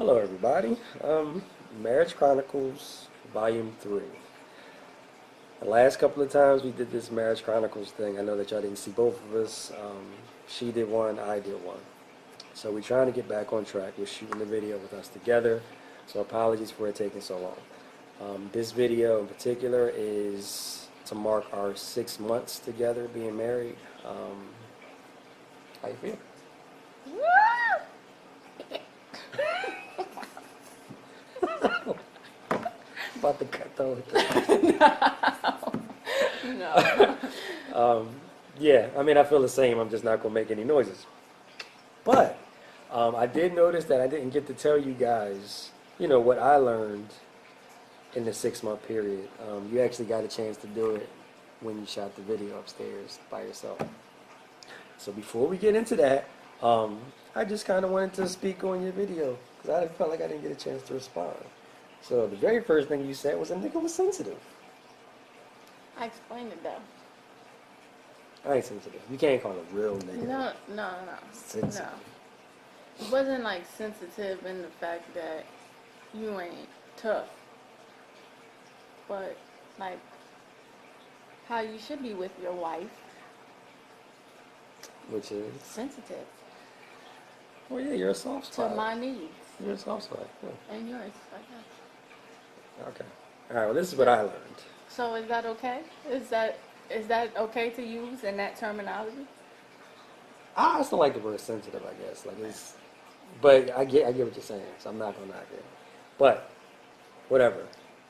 Hello, everybody. Marriage Chronicles, Volume 3. The last couple of times we did this Marriage Chronicles thing, I know that y'all didn't see both of us. She did one, I did one. So we're trying to get back on track. We're shooting the video with us together, so apologies for it taking so long. This video in particular is to mark our 6 months together being married. How you feel? About to cut the whole thing. No. Yeah, I mean, I feel the same. I'm just not going to make any noises. But I did notice that I didn't get to tell you guys, what I learned in the 6-month period. You actually got a chance to do it when you shot the video upstairs by yourself. So before we get into that, I just kind of wanted to speak on your video because I felt like I didn't get a chance to respond. So the very first thing you said was a nigga was sensitive. I explained it though. I ain't sensitive. You can't call a real nigga No. sensitive. No. It wasn't like sensitive in the fact that you ain't tough. But like how you should be with your wife. Which is? Sensitive. Well, yeah, you're a soft spot. To my needs. You're a soft spot. Yeah. And yours, I guess. Okay. All right. Well, this is what I learned. So is that okay? Is that okay to use in that terminology? I also like the word sensitive. I guess but I get what you're saying. So I'm not gonna knock it. But whatever.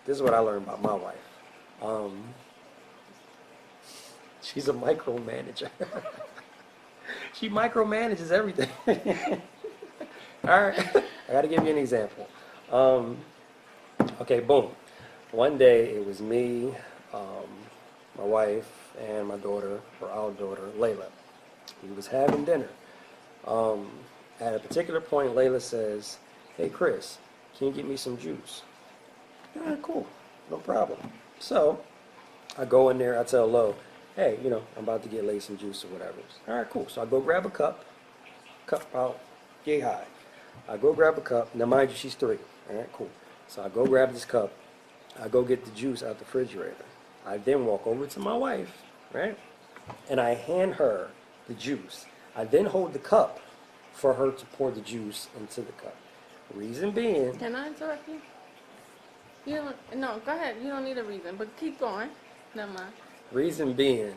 This is what I learned about my wife. She's a micromanager. She micromanages everything. All right. I got to give you an example. Okay, boom. One day it was me, my wife, and my daughter, or our daughter, Layla. We was having dinner. At a particular point, Layla says, "Hey, Chris, can you get me some juice?" All right, cool. No problem. So I go in there. I tell Lo, "Hey, I'm about to get Lay some juice or whatever." All right, cool. So I go grab a cup out, yay high. I go grab a cup. Now, mind you, she's 3. All right, cool. So I go grab this cup. I go get the juice out the refrigerator. I then walk over to my wife, right? And I hand her the juice. I then hold the cup for her to pour the juice into the cup. Reason being... Can I interrupt you? No, go ahead. You don't need a reason, but keep going. Never mind. Reason being,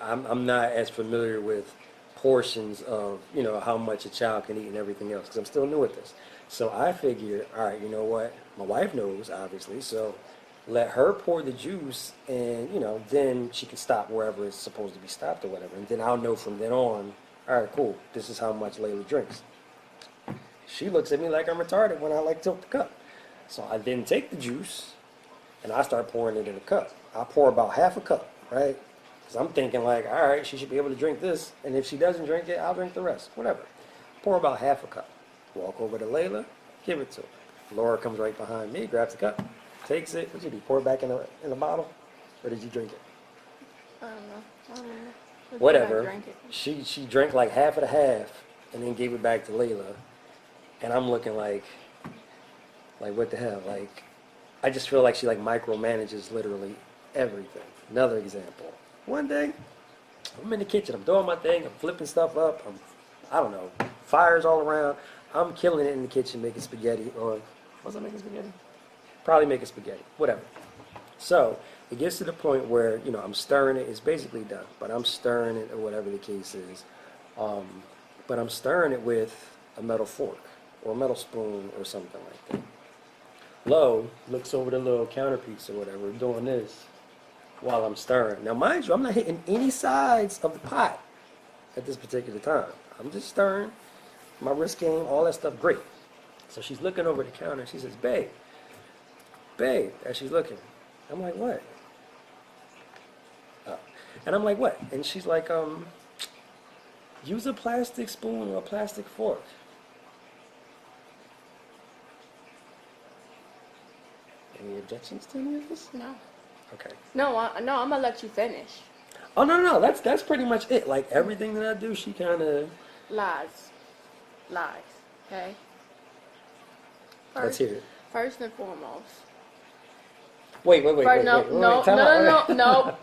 I'm not as familiar with portions of, how much a child can eat and everything else, because I'm still new at this. So I figured, all right, you know what? My wife knows, obviously, so let her pour the juice, and, then she can stop wherever it's supposed to be stopped or whatever. And then I'll know from then on, all right, cool, this is how much Layla drinks. She looks at me like I'm retarded when I, tilt the cup. So I then take the juice, and I start pouring it in a cup. I pour about half a cup, right? Because I'm thinking all right, she should be able to drink this, and if she doesn't drink it, I'll drink the rest, whatever. Pour about half a cup. Walk over to Layla, give it to her. Laura comes right behind me, grabs the cup, takes it. What did you do? Pour it back in the bottle, or did you drink it? I don't know. Whatever. She drank like half of the half, and then gave it back to Layla, and I'm looking like what the hell? I just feel like she micromanages literally everything. Another example. One day, I'm in the kitchen. I'm doing my thing. I'm flipping stuff up. I don't know, fires all around. I'm killing it in the kitchen making spaghetti. Or was I making spaghetti? Probably making spaghetti. Whatever. So it gets to the point where I'm stirring it. It's basically done, but I'm stirring it or whatever the case is. But I'm stirring it with a metal fork or a metal spoon or something like that. Lo looks over the little counterpiece or whatever, doing this while I'm stirring. Now, mind you, I'm not hitting any sides of the pot at this particular time. I'm just stirring. My wrist game, all that stuff, great. So she's looking over the counter. She says, babe, as she's looking. I'm like, what? And I'm like, what? And she's like, use a plastic spoon or a plastic fork. Any objections to any of this? No. Okay. No, I'm gonna let you finish. Oh no, that's pretty much it. Everything that I do, she kind of Lies. Okay. Let's hear it. First and foremost. Wait. No. Time out. No.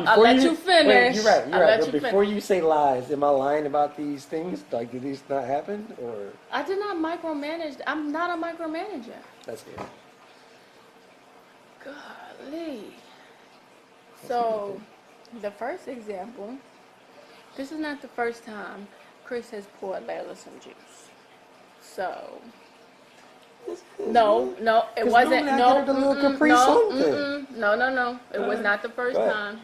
I'll let you finish. Wait, you're right. But before finish. you say lies, am I lying about these things? Like, did these not happen? Or I did not micromanage. I'm not a micromanager. that's good. Golly. So, the first example, this is not the first time Chris has poured Layla some juice. So, no, it wasn't. No, It was not the first time.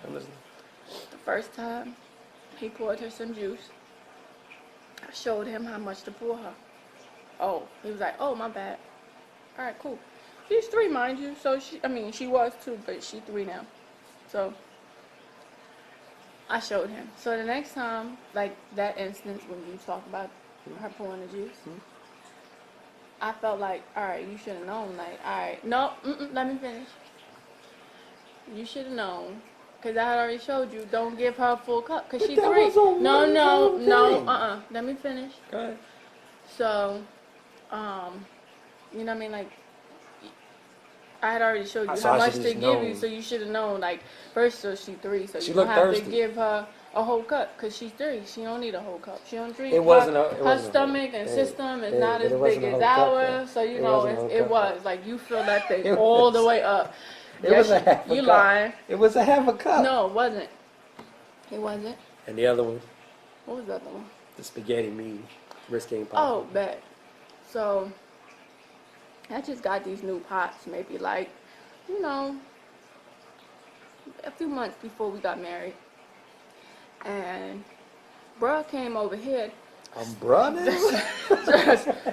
The first time he poured her some juice, I showed him how much to pour her. Oh, he was like, oh, my bad. All right, cool. She's 3, mind you. So she was 2, but she's 3 now. So I showed him. So the next time, like that instance when you talk about her pouring the juice, I felt like, all right, you should have known. Like, all right, no, let me finish. You should have known, because I had already showed you. Don't give her a full cup, because she's 3. No. Let me finish. Go ahead. So, you know what I mean? Like, I had already showed you how much to give you, so you should have known. Like, first, so she's 3, so you don't have to give her a whole cup, because she's 3. She don't need a whole cup. She don't drink. Her stomach and system is not as big as ours, so you know it was like you fill that thing all the way up. It was a half a cup. You lying? It was a half a cup. No, it wasn't. It wasn't. And the other one? What was the other one? The spaghetti meat, risking pop. Oh, bet. So I just got these new pots, maybe like, you know, a few months before we got married. And bruh came over here just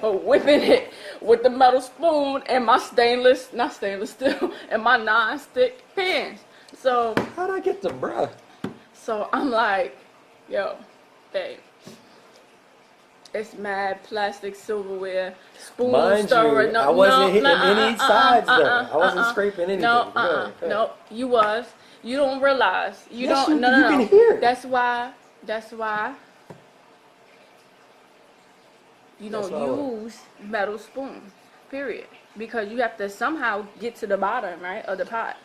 whipping it with the metal spoon and my not stainless steel, and my non-stick pans. So how'd I get to bruh? So I'm like, yo, babe, it's mad plastic silverware, spoon Mind stirrer. you, I wasn't hitting any sides though. I wasn't scraping anything. No, you was. You don't realize. You yes, don't. You can hear it. That's why. You don't use metal spoons, period. Because you have to somehow get to the bottom, right, of the pot,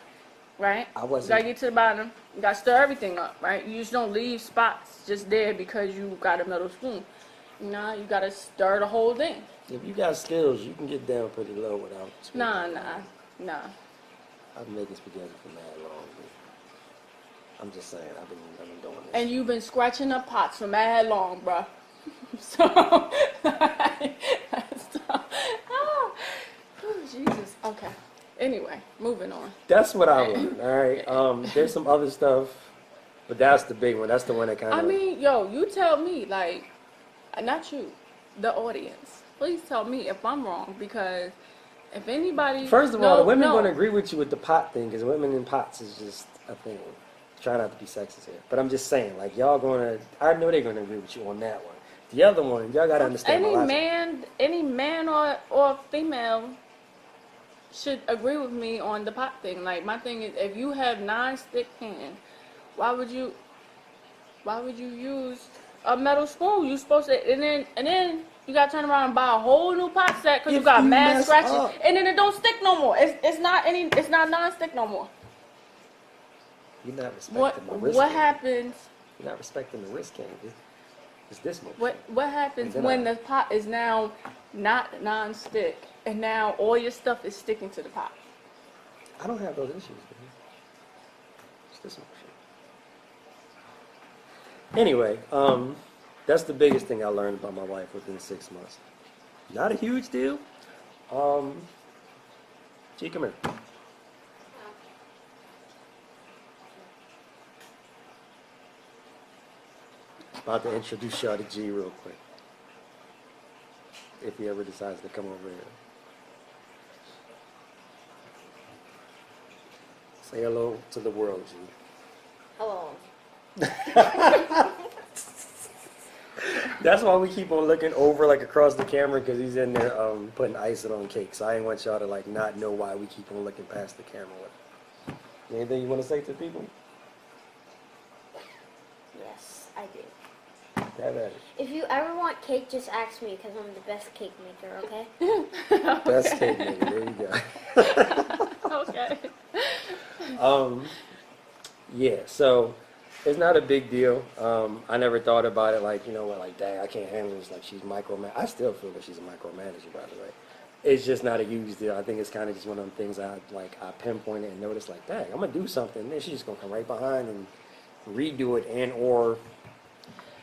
right? I wasn't. You gotta get to the bottom. You gotta stir everything up, right? You just don't leave spots just there because you got a metal spoon. Nah, you gotta stir the whole thing. If you got skills, you can get down pretty low without. Nah. I've been making spaghetti for mad long. I'm just saying, I've been doing this. And you've been scratching up pots for mad long, bruh. So, oh, Jesus. Okay. Anyway, moving on. That's what I learned. All right. There's some other stuff, but that's the big one. That's the one that kind of. I mean, yo, you tell me, like, not you, the audience. Please tell me if I'm wrong, because if anybody. First of all, the women going to agree with you with the pot thing, because women in pots is just a thing. Try not to be sexist here, but I'm just saying, like, y'all going to. I know they're going to agree with you on that one. The other one, y'all got to understand. Any man or female should agree with me on the pot thing. Like, my thing is, if you have non-stick pan, why would you use a metal spoon? You supposed to, and then you got to turn around and buy a whole new pot set because you got mad scratches, and then it don't stick no more. It's not non-stick no more. You're not respecting my wrist. What happens? You're not respecting the wrist game. It's this much. What happens when the pot is now not non-stick and now all your stuff is sticking to the pot? I don't have those issues, man. It's this much. Anyway, that's the biggest thing I learned about my wife within 6 months. Not a huge deal. G, come here. About to introduce y'all to G real quick. If he ever decides to come over here. Say hello to the world, G. Hello. That's why we keep on looking over, like, across the camera, because he's in there putting icing on cake. So I ain't want y'all to, like, not know why we keep on looking past the camera with him. Anything you want to say to people? Yes, I do. Have at it. If you ever want cake, just ask me because I'm the best cake maker, okay? Best cake maker, there you go. Okay. Yeah, so it's not a big deal. I never thought about it like, you know what, like, dang, I can't handle this. Like, she's I still feel that she's a micromanager, by the way. It's just not a huge deal. I think it's kind of just one of them things I pinpointed and noticed, like, dang, I'm going to do something. And then she's just going to come right behind and redo it and or...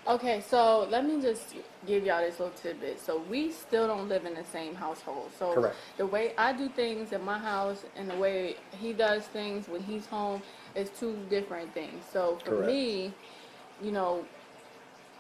Okay, so let me just give y'all this little tidbit. So we still don't live in the same household. So Correct. The way I do things in my house and the way he does things when he's home is two different things. So for Correct. me, you know,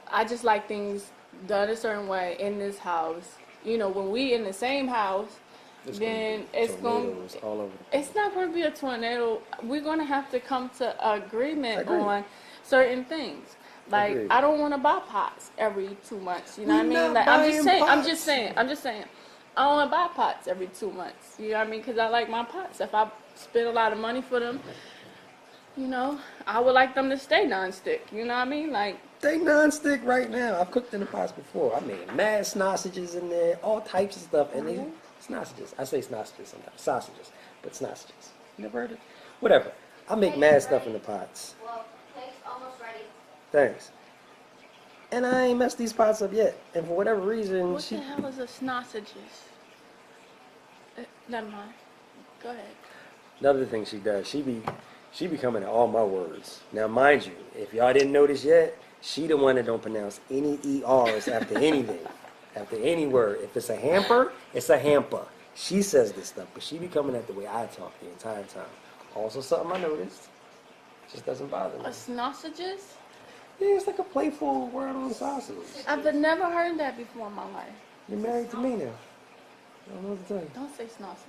I just like things done a certain way in this house. You know, when we in the same house, then it's going to all over. It's not going to be a tornado. We're going to have to come to agreement on certain things. Like, Agreed. I don't want to buy pots every 2 months. You know what I mean? Like, I'm just saying. I don't want to buy pots every 2 months. You know what I mean? Because I like my pots. If I spend a lot of money for them, you know, I would like them to stay nonstick. You know what I mean? Like, they nonstick right now. I've cooked in the pots before. I made mad sausages in there, all types of stuff. And they sausages. I say sausages sometimes. Sausages. But sausages. You never heard it? Whatever. I make mad stuff in the pots. Well, cake's almost ready. Thanks. And I ain't messed these pots up yet. And for whatever reason, what the hell is a sausages? Never mind. Go ahead. Another thing she does, she be coming at all my words. Now, mind you, if y'all didn't notice yet, she the one that don't pronounce any ERs after anything, after any word. If it's a hamper, it's a hamper. She says this stuff, but she be coming at the way I talk the entire time. Also, something I noticed, just doesn't bother me. A sausages? Yeah, it's like a playful word on sausage. I've never heard that before in my life. You're married to me now. I don't know what to tell you. Don't say sausages.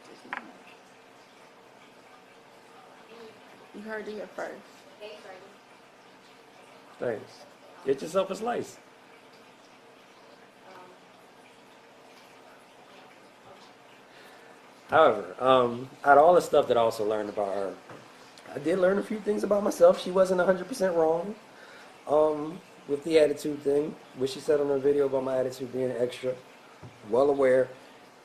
You heard it here first. Cake's ready. Thanks. Get yourself a slice. However, out of all the stuff that I also learned about her, I did learn a few things about myself. She wasn't 100% wrong with the attitude thing, which she said on her video about my attitude being extra. Well aware.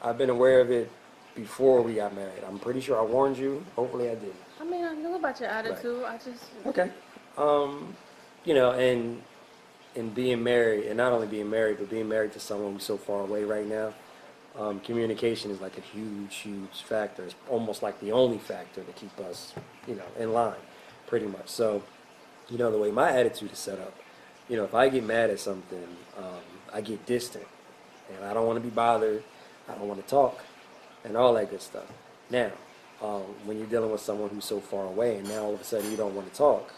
I've been aware of it before we got married. I'm pretty sure I warned you. Hopefully I did. I mean, I knew about your attitude. Right. I just... Okay. You know, and being married, and not only being married, but being married to someone who's so far away right now, communication is like a huge, huge factor. It's almost like the only factor to keep us, you know, in line, pretty much. So, you know, the way my attitude is set up, you know, if I get mad at something, I get distant, and I don't want to be bothered. I don't want to talk, and all that good stuff. Now, when you're dealing with someone who's so far away, and now all of a sudden you don't want to talk,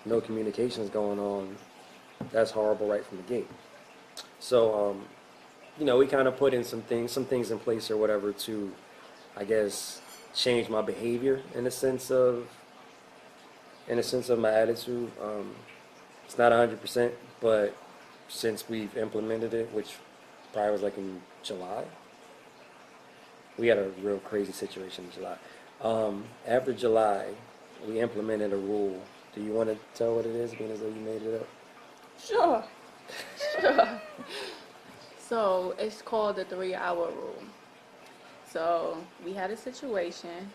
no communication is going on, that's horrible right from the gate. So, you know, we kind of put in some things in place or whatever to, I guess, change my behavior in a sense of my attitude. It's not 100%, but since we've implemented it, which probably was like in July, we had a real crazy situation in July. After July, we implemented a rule. Do you want to tell what it is, being as though you made it up? Sure. So it's called the 3-hour rule. So we had a situation